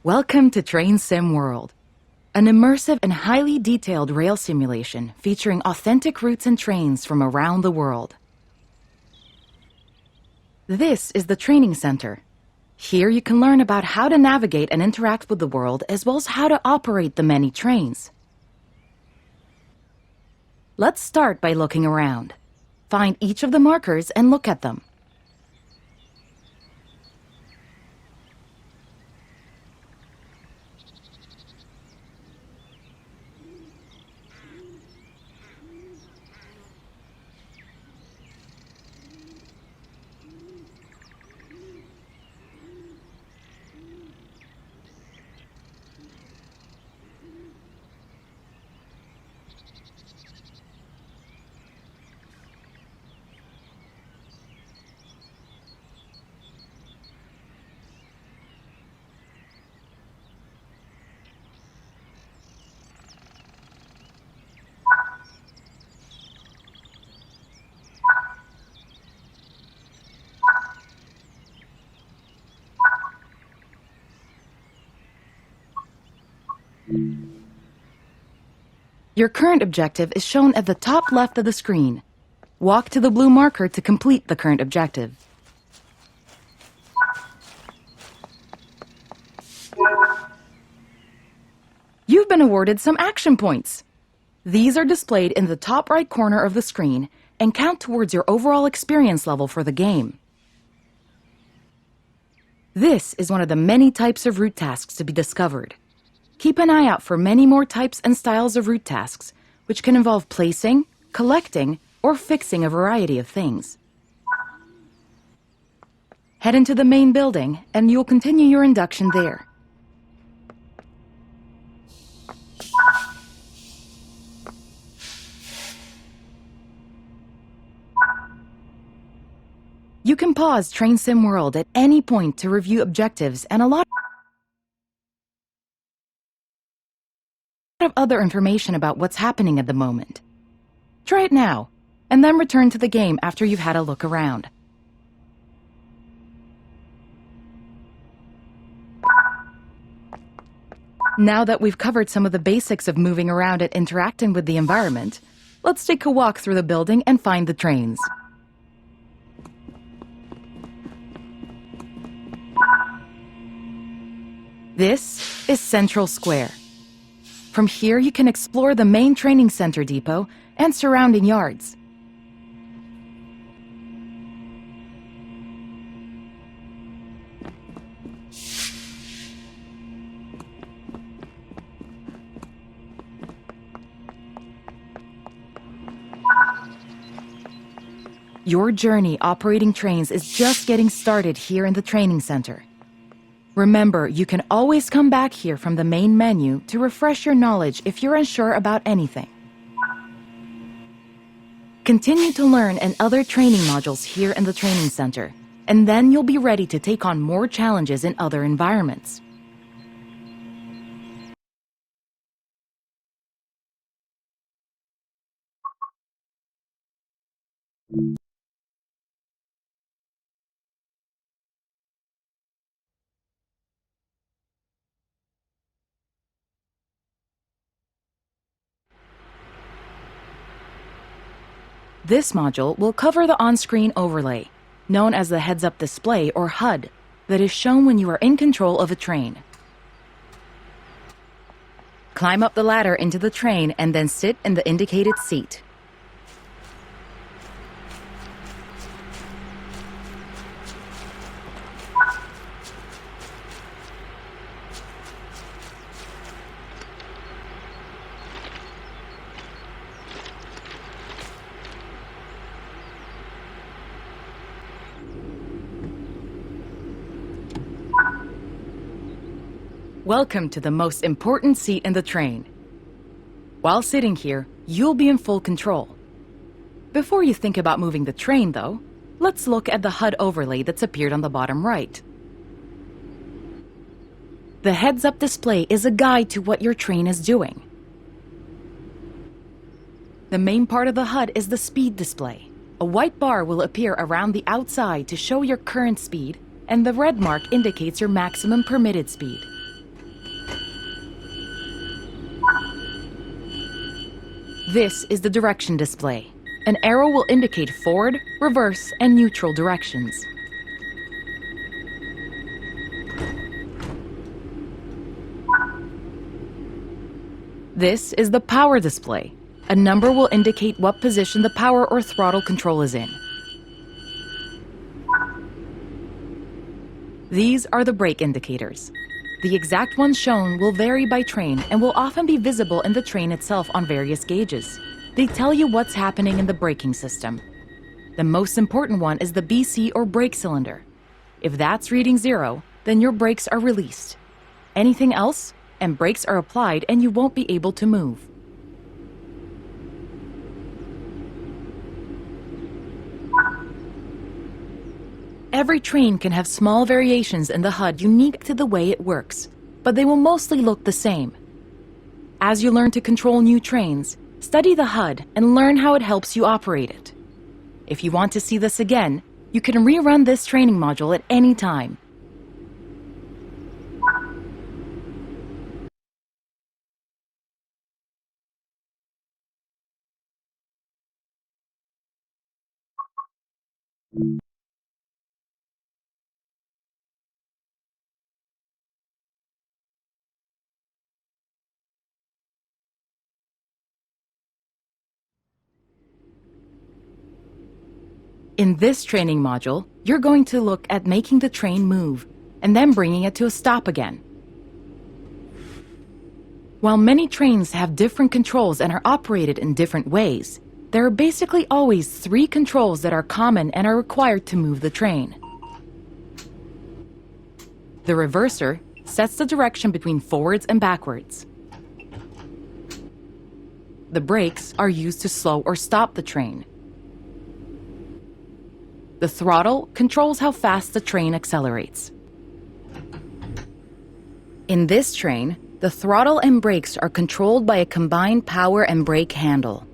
Welcome to Train Sim World, an immersive and highly detailed rail simulation featuring authentic routes and trains from around the world. This is the training center. Here you can learn about how to navigate and interact with the world, as well as how to operate the many trains. Let's start by looking around. Find each of the markers and look at them. Your current objective is shown at the top left of the screen. Walk to the blue marker to complete the current objective. You've been awarded some action points. These are displayed in the top right corner of the screen and count towards your overall experience level for the game. This is one of the many types of route tasks to be discovered. Keep an eye out for many more types and styles of route tasks, which can involve placing, collecting, or fixing a variety of things. Head into the main building, and you'll continue your induction there. You can pause Train Sim World at any point to review objectives and a lot of other information about what's happening at the moment. Try it now, and then return to the game after you've had a look around. Now that we've covered some of the basics of moving around and interacting with the environment, let's take a walk through the building and find the trains. This is Central Square. From here, you can explore the main training center depot and surrounding yards. Your journey operating trains is just getting started here in the training center. Remember, you can always come back here from the main menu to refresh your knowledge if you're unsure about anything. Continue to learn and other training modules here in the training center, and then you'll be ready to take on more challenges in other environments. This module will cover the on-screen overlay, known as the heads-up display or HUD, that is shown when you are in control of a train. Climb up the ladder into the train and then sit in the indicated seat. Welcome to the most important seat in the train. While sitting here, you'll be in full control. Before you think about moving the train, though, let's look at the HUD overlay that's appeared on the bottom right. The heads-up display is a guide to what your train is doing. The main part of the HUD is the speed display. A white bar will appear around the outside to show your current speed, and the red mark indicates your maximum permitted speed. This is the direction display. An arrow will indicate forward, reverse, and neutral directions. This is the power display. A number will indicate what position the power or throttle control is in. These are the brake indicators. The exact ones shown will vary by train and will often be visible in the train itself on various gauges. They tell you what's happening in the braking system. The most important one is the BC or brake cylinder. If that's reading 0, then your brakes are released. Anything else, and brakes are applied and you won't be able to move. Every train can have small variations in the HUD unique to the way it works, but they will mostly look the same. As you learn to control new trains, study the HUD and learn how it helps you operate it. If you want to see this again, you can rerun this training module at any time. In this training module, you're going to look at making the train move, and then bringing it to a stop again. While many trains have different controls and are operated in different ways, there are basically always 3 controls that are common and are required to move the train. The reverser sets the direction between forwards and backwards. The brakes are used to slow or stop the train. The throttle controls how fast the train accelerates. In this train, the throttle and brakes are controlled by a combined power and brake handle.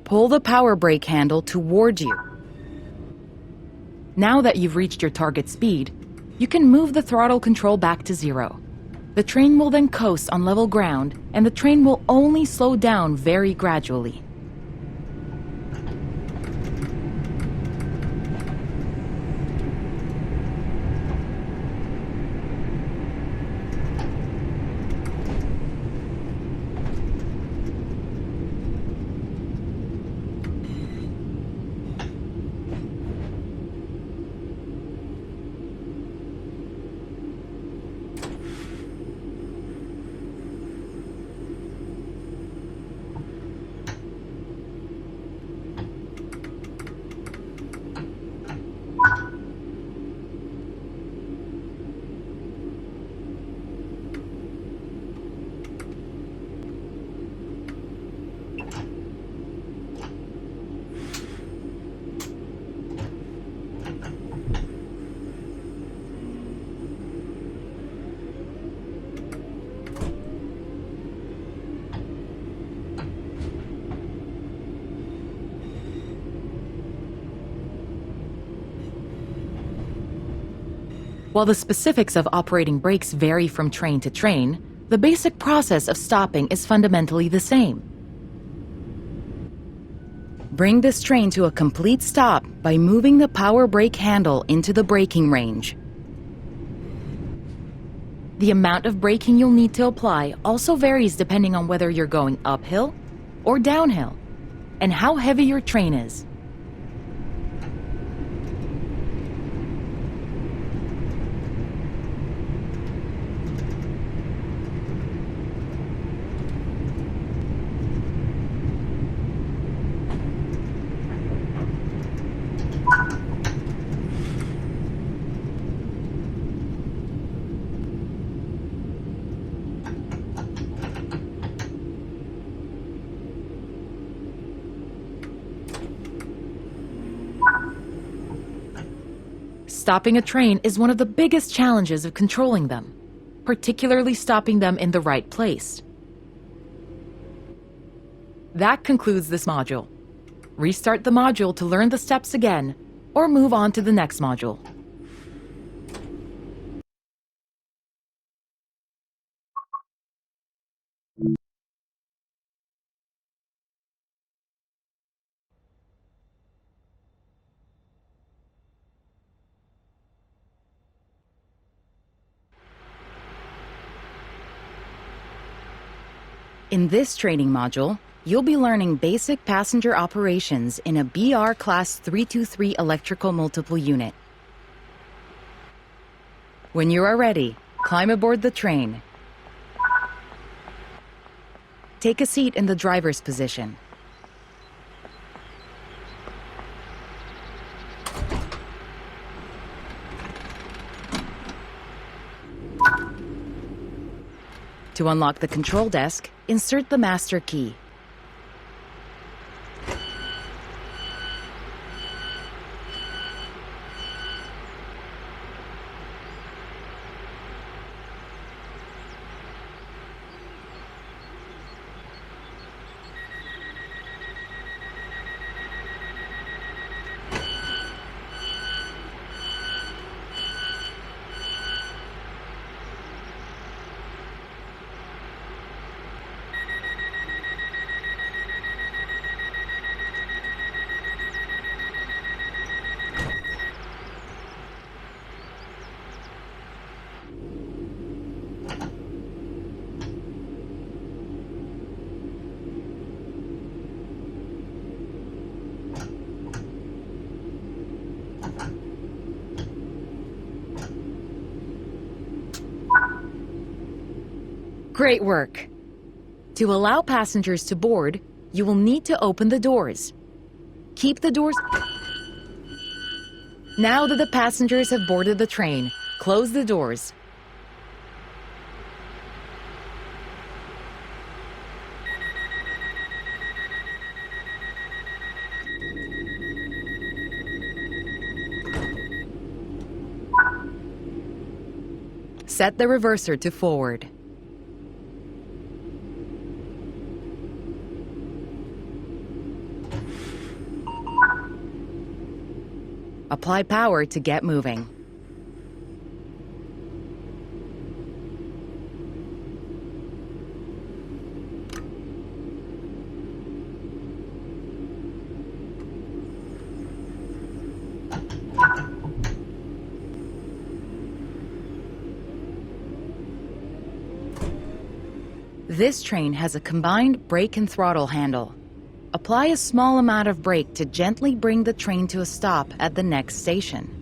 Pull the power brake handle toward you. Now that you've reached your target speed, you can move the throttle control back to 0. The train will then coast on level ground, and the train will only slow down very gradually. While the specifics of operating brakes vary from train to train, the basic process of stopping is fundamentally the same. Bring this train to a complete stop by moving the power brake handle into the braking range. The amount of braking you'll need to apply also varies depending on whether you're going uphill or downhill, and how heavy your train is. Stopping a train is one of the biggest challenges of controlling them, particularly stopping them in the right place. That concludes this module. Restart the module to learn the steps again, or move on to the next module. In this training module, you'll be learning basic passenger operations in a BR Class 323 electrical multiple unit. When you are ready, climb aboard the train. Take a seat in the driver's position. To unlock the control desk, insert the master key. Great work! To allow passengers to board, you will need to open the doors. Keep the doors... Now that the passengers have boarded the train, close the doors. Set the reverser to forward. Apply power to get moving. This train has a combined brake and throttle handle. Apply a small amount of brake to gently bring the train to a stop at the next station.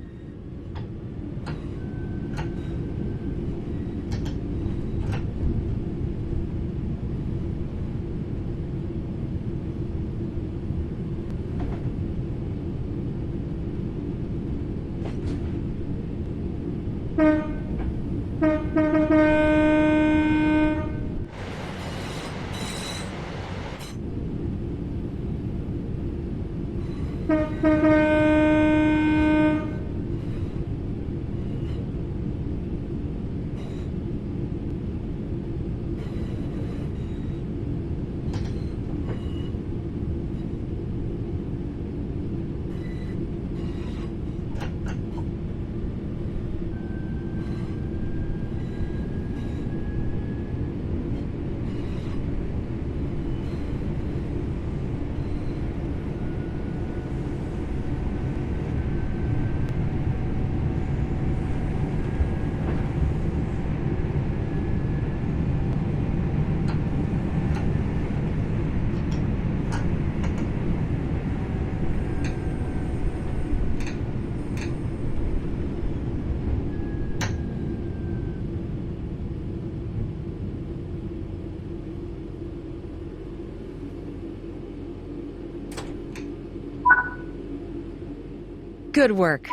Good work.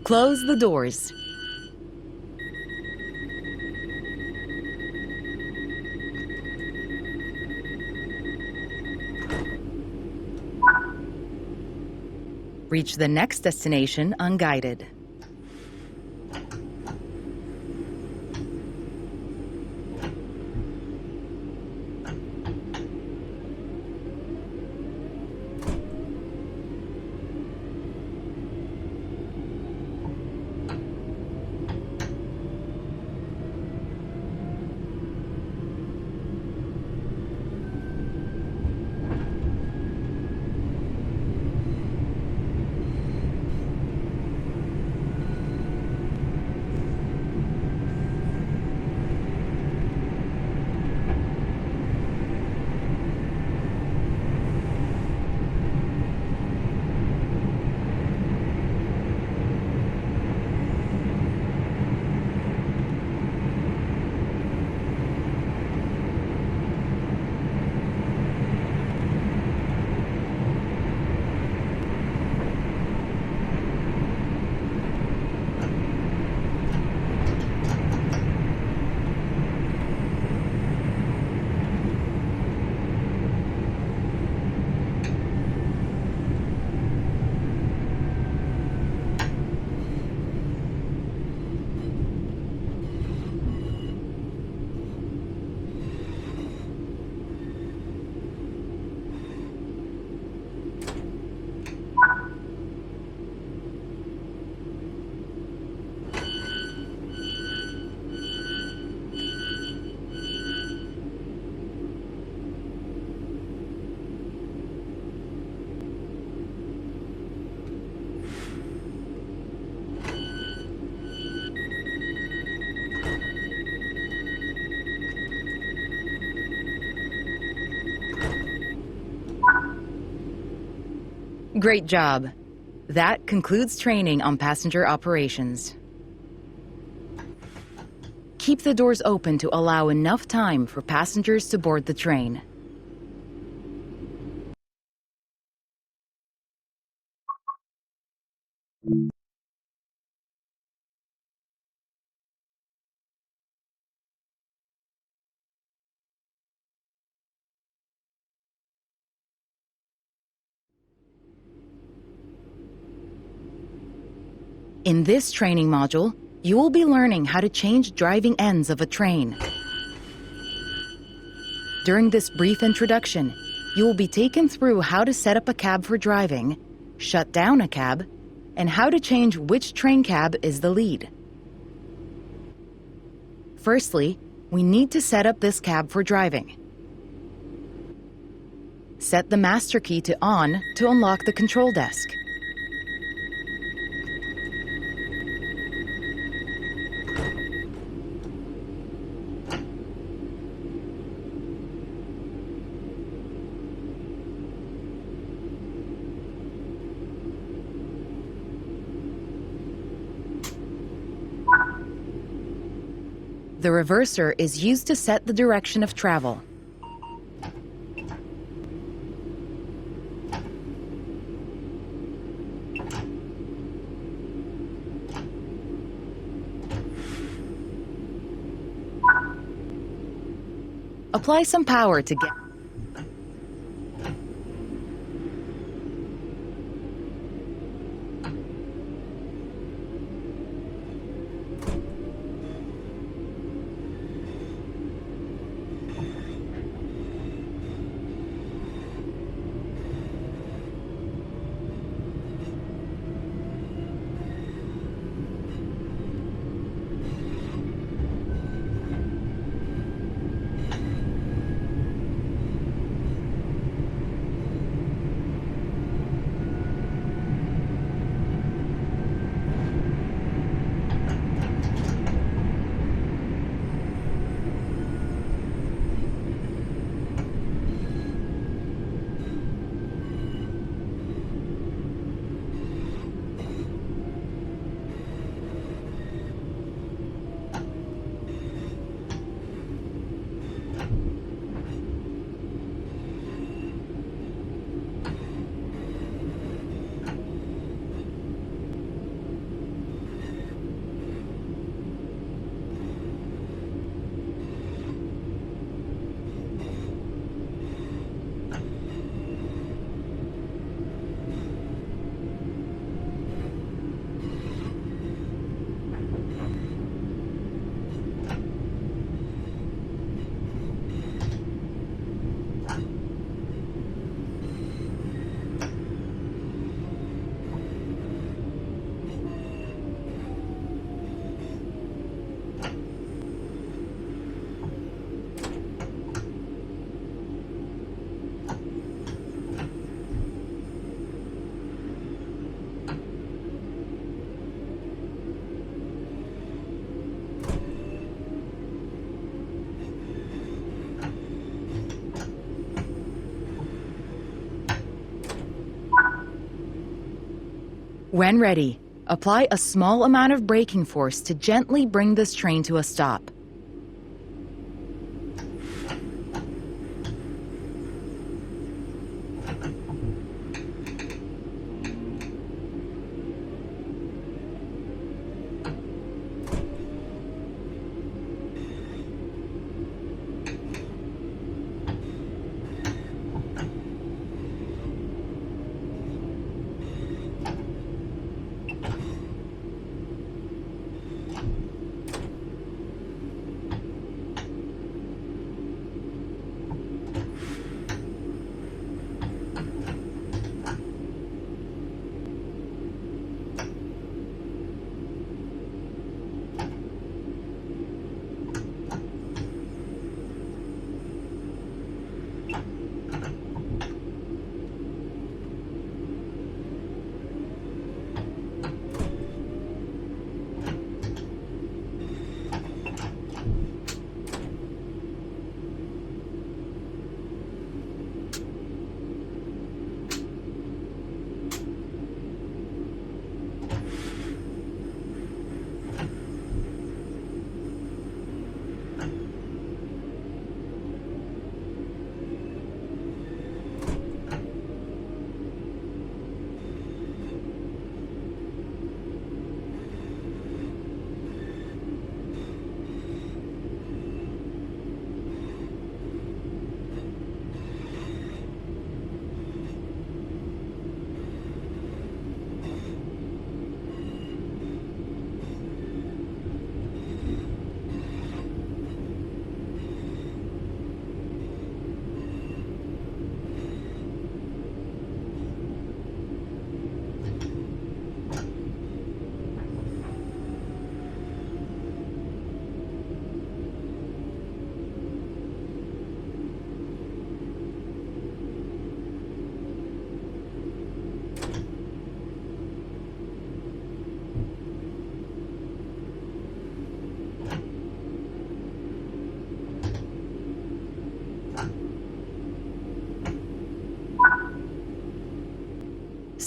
Close the doors. Reach the next destination unguided. Great job. That concludes training on passenger operations. Keep the doors open to allow enough time for passengers to board the train. In this training module, you will be learning how to change driving ends of a train. During this brief introduction, you will be taken through how to set up a cab for driving, shut down a cab, and how to change which train cab is the lead. Firstly, we need to set up this cab for driving. Set the master key to on to unlock the control desk. The reverser is used to set the direction of travel. Apply some power to get... When ready, apply a small amount of braking force to gently bring this train to a stop.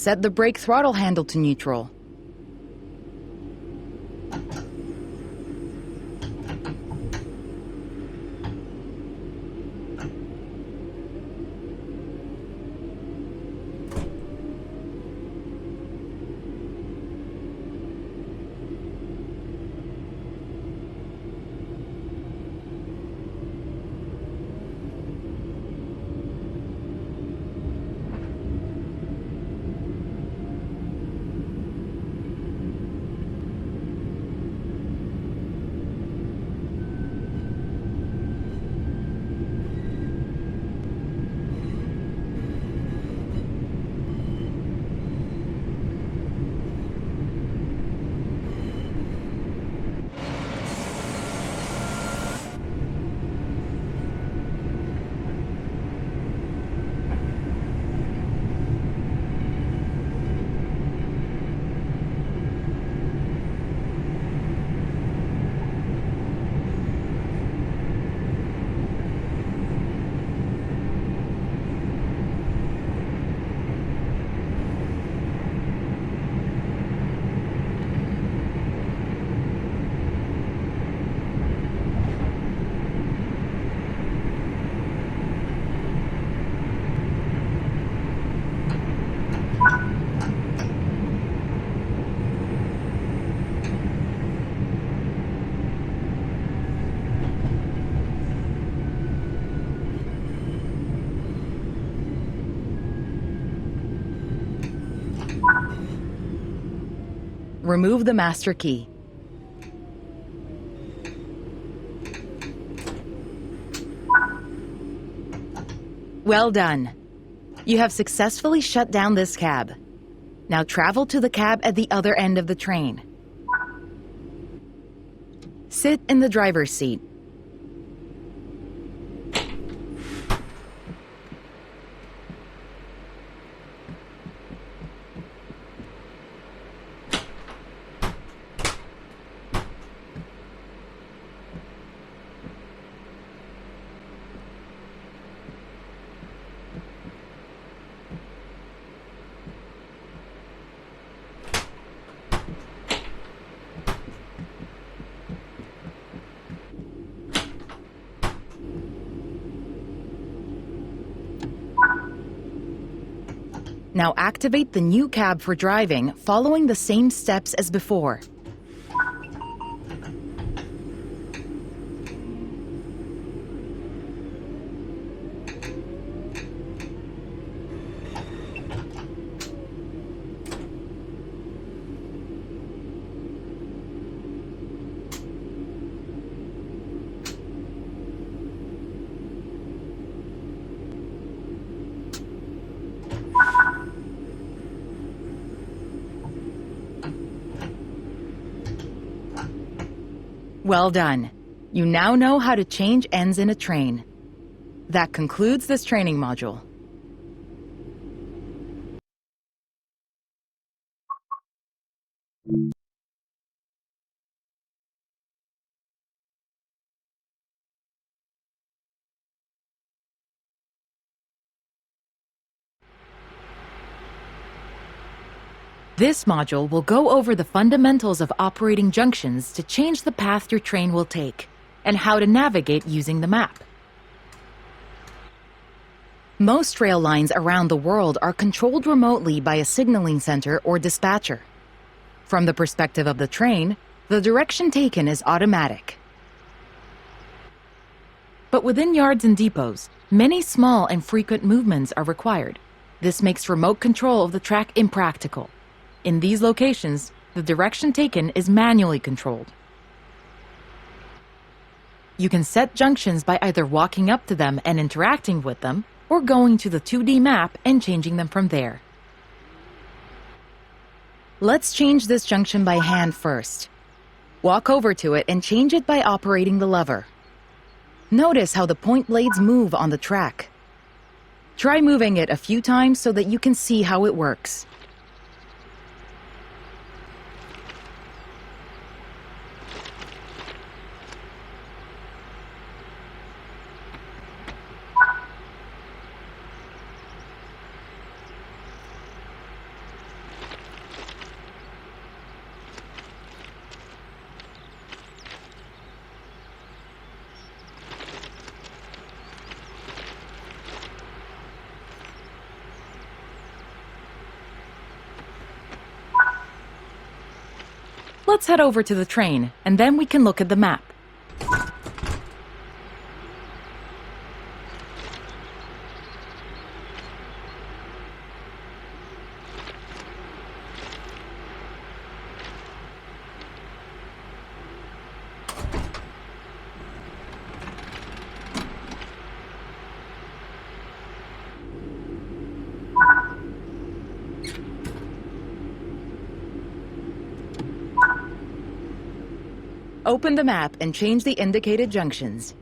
set the brake throttle handle to neutral. Remove the master key. Well done. You have successfully shut down this cab. Now travel to the cab at the other end of the train. Sit in the driver's seat. Now activate the new cab for driving, following the same steps as before. Well done. You now know how to change ends in a train. That concludes this training module. This module will go over the fundamentals of operating junctions to change the path your train will take, and how to navigate using the map. Most rail lines around the world are controlled remotely by a signaling center or dispatcher. From the perspective of the train, the direction taken is automatic. But within yards and depots, many small and frequent movements are required. This makes remote control of the track impractical. In these locations, the direction taken is manually controlled. You can set junctions by either walking up to them and interacting with them, or going to the 2D map and changing them from there. Let's change this junction by hand first. Walk over to it and change it by operating the lever. Notice how the point blades move on the track. Try moving it a few times so that you can see how it works. Let's head over to the train, and then we can look at the map. Open the map and change the indicated junctions.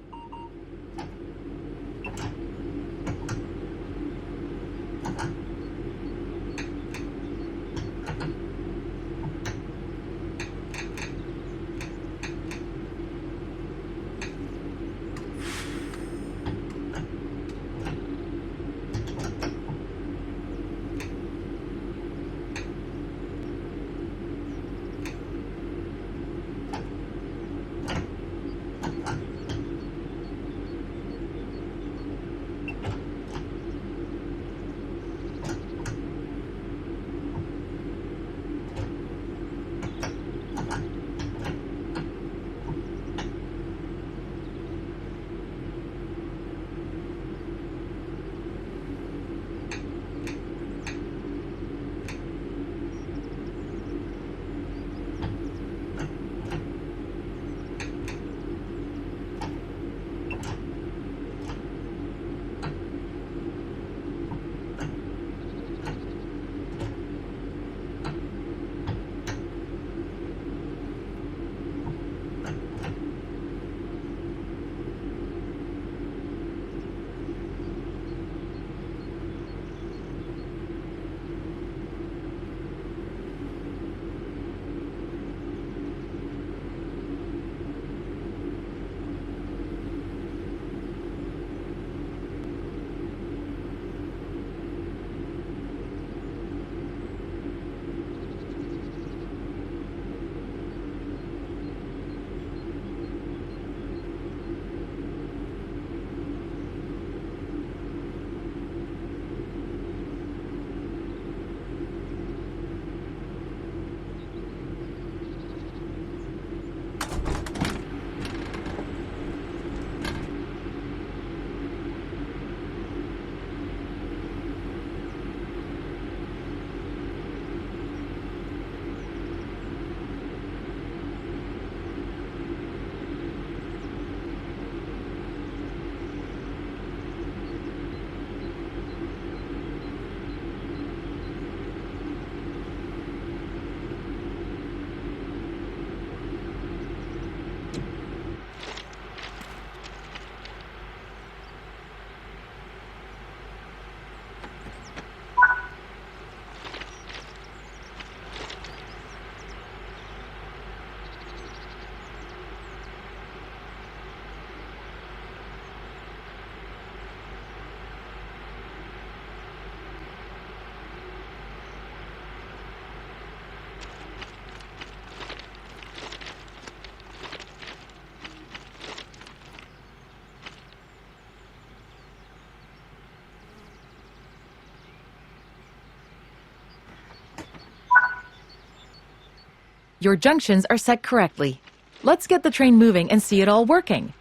Your junctions are set correctly. Let's get the train moving and see it all working.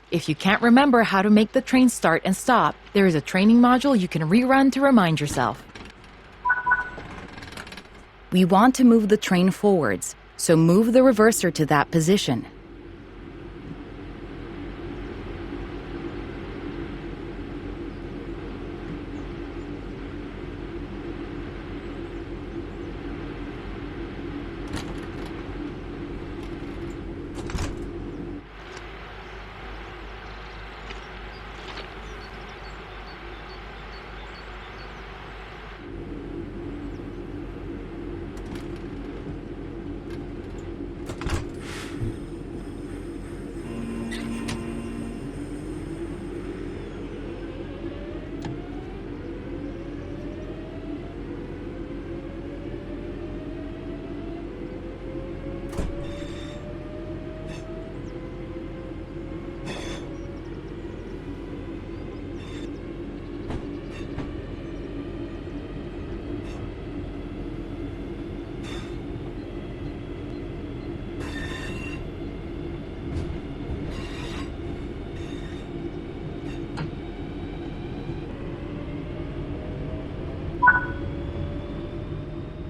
If you can't remember how to make the train start and stop, there is a training module you can rerun to remind yourself. We want to move the train forwards, so move the reverser to that position.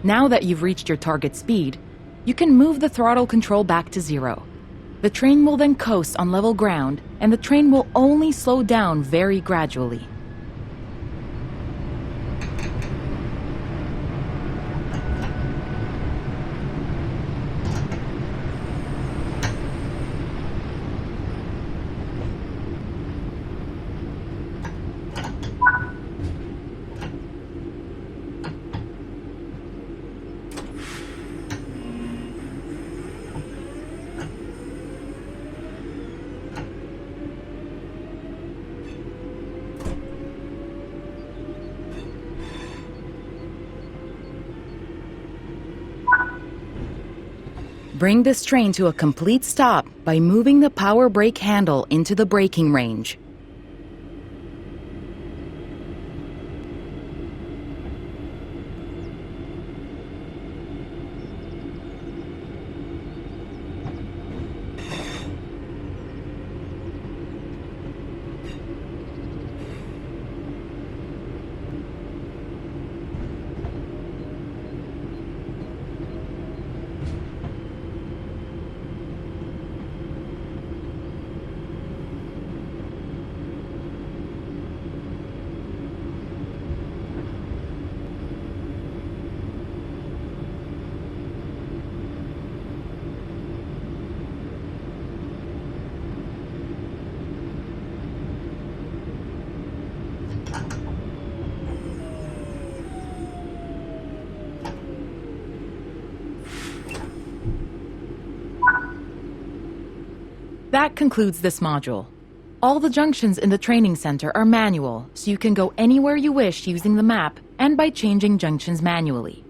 Now that you've reached your target speed, you can move the throttle control back to 0. The train will then coast on level ground, and the train will only slow down very gradually. Bring this train to a complete stop by moving the power brake handle into the braking range. That concludes this module. All the junctions in the training center are manual, so you can go anywhere you wish using the map and by changing junctions manually.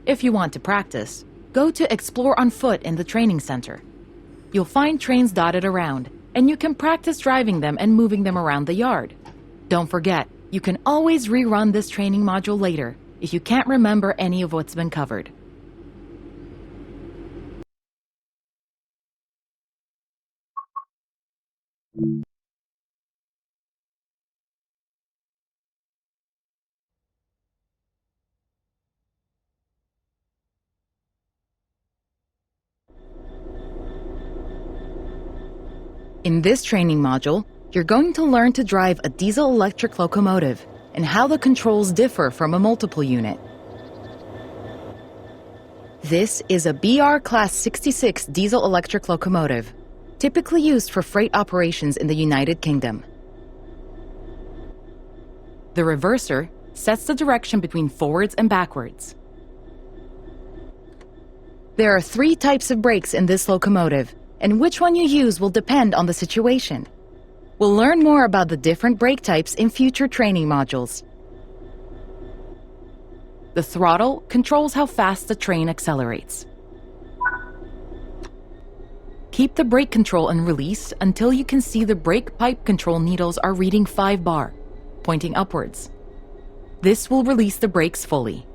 If you want to practice, go to Explore on Foot in the training center. You'll find trains dotted around, and you can practice driving them and moving them around the yard. Don't forget, you can always rerun this training module later if you can't remember any of what's been covered. In this training module, you're going to learn to drive a diesel-electric locomotive and how the controls differ from a multiple unit. This is a BR Class 66 diesel-electric locomotive, typically used for freight operations in the United Kingdom. The reverser sets the direction between forwards and backwards. There are 3 types of brakes in this locomotive, and which one you use will depend on the situation. We'll learn more about the different brake types in future training modules. The throttle controls how fast the train accelerates. Keep the brake control and release until you can see the brake pipe control needles are reading 5 bar, pointing upwards. This will release the brakes fully.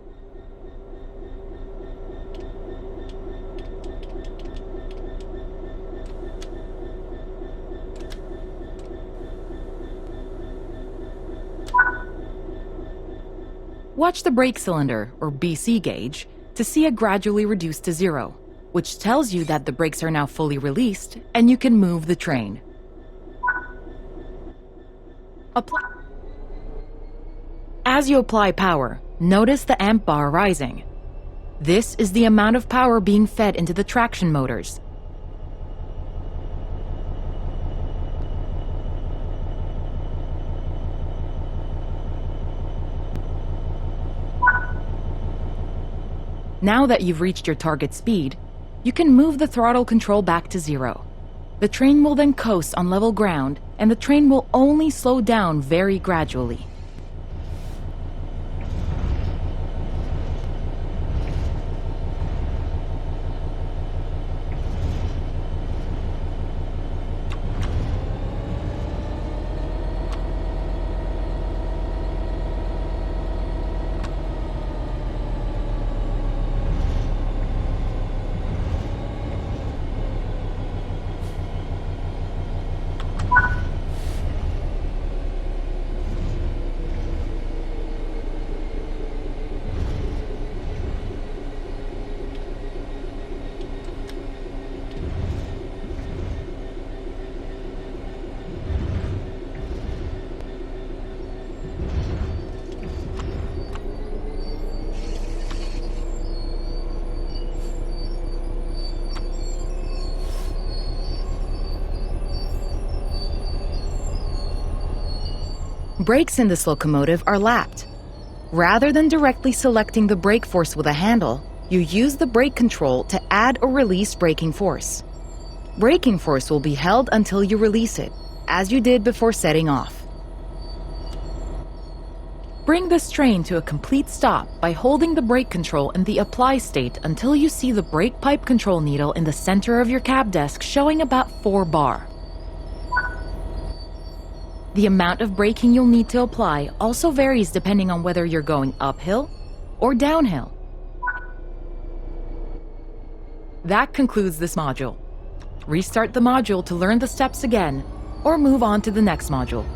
Watch the brake cylinder, or BC gauge, to see it gradually reduce to 0, which tells you that the brakes are now fully released and you can move the train. As you apply power, notice the amp bar rising. This is the amount of power being fed into the traction motors. Now that you've reached your target speed, you can move the throttle control back to 0. The train will then coast on level ground, and the train will only slow down very gradually. Brakes in this locomotive are lapped. Rather than directly selecting the brake force with a handle, you use the brake control to add or release braking force. Braking force will be held until you release it, as you did before setting off. Bring this train to a complete stop by holding the brake control in the apply state until you see the brake pipe control needle in the center of your cab desk showing about 4 bar. The amount of braking you'll need to apply also varies depending on whether you're going uphill or downhill. That concludes this module. Restart the module to learn the steps again, or move on to the next module.